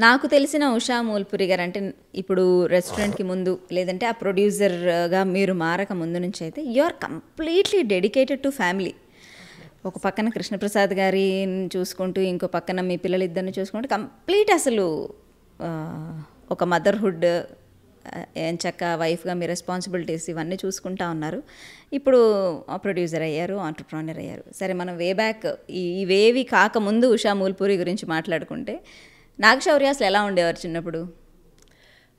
నాకు తెలిసిన ఉషా మూల్పురి గారు అంటే ఇప్పుడు రెస్టారెంట్కి ముందు లేదంటే ఆ ప్రొడ్యూసర్గా మీరు మారక ముందు నుంచి అయితే you are completely dedicated to family. ఒక పక్కన కృష్ణప్రసాద్ గారిని చూసుకుంటూ ఇంకో పక్కన మీ పిల్లలిద్దరిని చూసుకుంటూ కంప్లీట్ అసలు ఒక మదర్హుడ్ ఎంచక్క వైఫ్గా మీ రెస్పాన్సిబిలిటీస్ ఇవన్నీ చూసుకుంటా ఉన్నారు. ఇప్పుడు ప్రొడ్యూసర్ అయ్యారు, ఆంటర్ప్రెన్యూర్ అయ్యారు. సరే మనం వే బ్యాక్ ఇవేవి కాకముందు ఉషా మూల్పురి గురించి మాట్లాడుకుంటే నాగశౌర్య అసలు ఎలా ఉండేవారు చిన్నప్పుడు?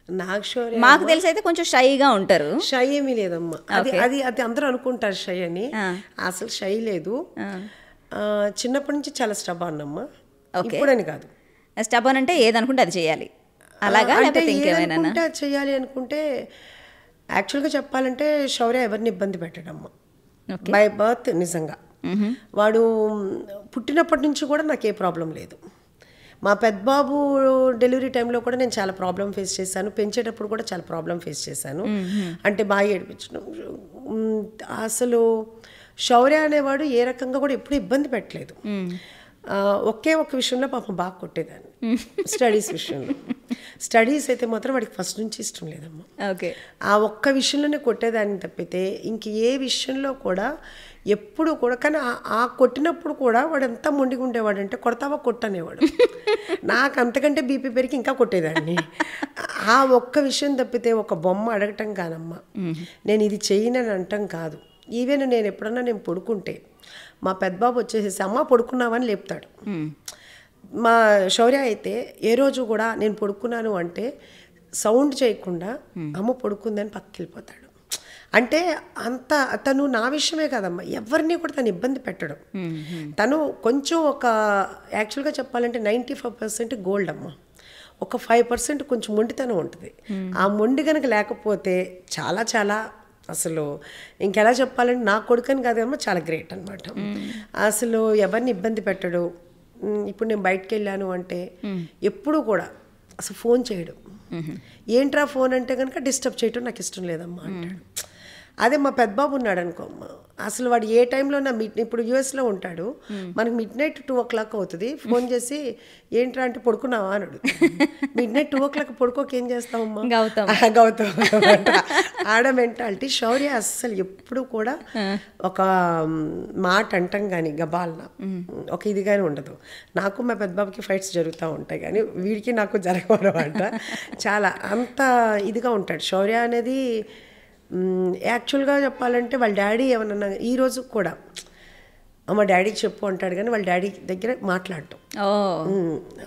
నాగశౌర్య మాకు తెలిసి అయితే కొంచెం షైగా ఉంటారు. షై ఏమీ లేదమ్మా. అది అందరూ అనుకుంటారు షై అని, అసలు షై లేదు. చిన్నప్పటి నుంచి చాలా స్టబాన్ అమ్మా. ఇప్పుడని కాదు. స్టబాన్ అంటే ఏదనుకుంటే అది చేయాలి అలాగా, లేకపోతే ఇంకేమైనా చేయాలి అనుకుంటే యాక్చువల్గా చెప్పాలంటే శౌర్య ఎవరిని ఇబ్బంది పెట్టడమ్మా బై బర్త్. నిజంగా వాడు పుట్టినప్పటి నుంచి కూడా నాకు ఏ ప్రాబ్లం లేదు. మా పెద్దబాబు డెలివరీ టైంలో కూడా నేను చాలా ప్రాబ్లం ఫేస్ చేశాను, పెంచేటప్పుడు కూడా చాలా ప్రాబ్లం ఫేస్ చేశాను. అంటే బాగా ఏడిపించడం. అసలు శౌర్య అనేవాడు ఏ రకంగా కూడా ఎప్పుడు ఇబ్బంది పెట్టలేదు. ఒకే ఒక్క విషయంలో పాపం బాగా కొట్టేదాన్ని, స్టడీస్ విషయంలో. స్టడీస్ అయితే మాత్రం వాడికి ఫస్ట్ నుంచి ఇష్టం లేదమ్మా. ఓకే, ఆ ఒక్క విషయంలోనే కొట్టేదాన్ని తప్పితే ఇంక ఏ విషయంలో కూడా ఎప్పుడు కూడా. కానీ ఆ కొట్టినప్పుడు కూడా వాడు ఎంత మొండిగా ఉండేవాడు అంటే కొడతావా కొట్టనేవాడు. నాకు అంతకంటే బీపీ పెరిగి ఇంకా కొట్టేదాన్ని. ఆ ఒక్క విషయం తప్పితే ఒక బొమ్మ అడగటం కాదమ్మా, నేను ఇది చేయనని అంటాం కాదు. ఈవెన్ నేను ఎప్పుడన్నా నేను పడుకుంటే మా పెద్దబాబు వచ్చేసేసి అమ్మ పడుకున్నావని లేపుతాడు. మా శౌర్య అయితే ఏ రోజు కూడా నేను పడుకున్నాను అంటే సౌండ్ చేయకుండా అమ్మ పడుకుందని పక్కకి వెళ్ళిపోతాడు. అంటే అంత తను నా విషయమే కాదమ్మా, ఎవరిని కూడా తను ఇబ్బంది పెట్టడం. తను కొంచెం ఒక యాక్చువల్గా చెప్పాలంటే 95% గోల్డ్ అమ్మ, ఒక 5% కొంచెం మొండితనం ఉంటుంది. ఆ మొండి కనుక లేకపోతే చాలా చాలా అసలు ఇంకెలా చెప్పాలంటే నా కొడుకని కాదమ్మా, చాలా గ్రేట్ అనమాట. అసలు ఎవరిని ఇబ్బంది పెట్టడు. ఇప్పుడు నేను బయటకు వెళ్ళాను అంటే ఎప్పుడు కూడా అసలు ఫోన్ చేయడు. ఏంట్రా ఫోన్ అంటే కనుక డిస్టర్బ్ చేయటం నాకు ఇష్టం లేదమ్మా అంటాడు. అదే మా పెద్దబాబు ఉన్నాడు అనుకో అమ్మ, అసలు వాడు ఏ టైంలో ఇప్పుడు యూఎస్లో ఉంటాడు, మనకి మిడ్ నైట్ 2 o'clock అవుతుంది, ఫోన్ చేసి ఏంట్రా అంటే పడుకున్నావా అని అడుగుతాడు. మిడ్-నైట్ 2 o'clock పడుకోక ఏం చేస్తావమ్మా? గౌతమ్ ఆడ మెంటాలిటీ. శౌర్య అస్సలు ఎప్పుడు కూడా ఒక మాట అంటాం కానీ గబాల్న ఒక ఇది కానీ ఉండదు. నాకు మా పెద్దబాబుకి ఫైట్స్ జరుగుతూ ఉంటాయి కానీ వీడికి నాకు జరగవన్నమాట. చాలా అంత ఇదిగా ఉంటాడు శౌర్య అనేది. యాక్చువల్గా చెప్పాలంటే వాళ్ళ డాడీ ఏమన్నా ఈరోజు కూడా అమ్మ డాడీకి చెప్పు అంటాడు కానీ వాళ్ళ డాడీ దగ్గర మాట్లాడటం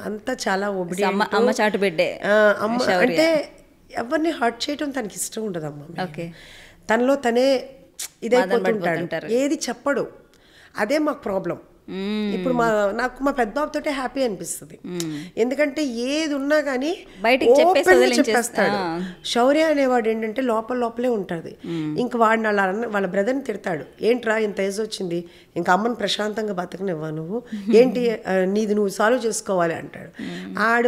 అంతా చాలా అమ్మ చాటు బిడ్డే. అమ్మ అంటే ఎవరిని హర్ట్ చేయటం తనకి ఇష్టం ఉండదమ్మా. తనలో తనే ఇదైపోతుంటాడు, ఏది చెప్పడు. అదే మాకు ప్రాబ్లం. ఇప్పుడు నాకు మా పెద్దబాబుతోటే హ్యాపీ అనిపిస్తుంది, ఎందుకంటే ఏది ఉన్నా కానీ చెప్పేస్తాడు. శౌర్య అనేవాడు ఏంటంటే లోపలే ఉంటుంది. ఇంక వాడిని వాళ్ళ బ్రదర్ని తిడతాడు, ఏంట్రా ఇంత ఏజ్ వచ్చింది ఇంకా అమ్మని ప్రశాంతంగా బతకనివ్వా నువ్వు, ఏంటి నీది నువ్వు సాల్వ్ చేసుకోవాలి అంటాడు.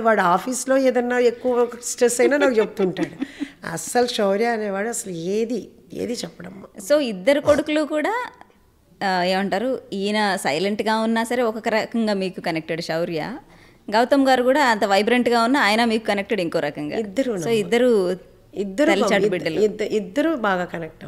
వాడు ఆఫీస్లో ఏదన్నా ఎక్కువ స్ట్రెస్ అయినా నాకు చెప్తుంటాడు. అస్సలు శౌర్య అనేవాడు అసలు ఏది చెప్పడమ్మా. సో ఇద్దరు కొడుకులు కూడా ఏమంటారు, ఈయన సైలెంట్గా ఉన్నా సరే ఒక రకంగా మీకు కనెక్టెడ్ శౌర్య, గౌతమ్ గారు కూడా అంత వైబ్రెంట్గా ఉన్నా ఆయన మీకు కనెక్టెడ్ ఇంకో రకంగా. ఇద్దరు బాగా కనెక్ట్.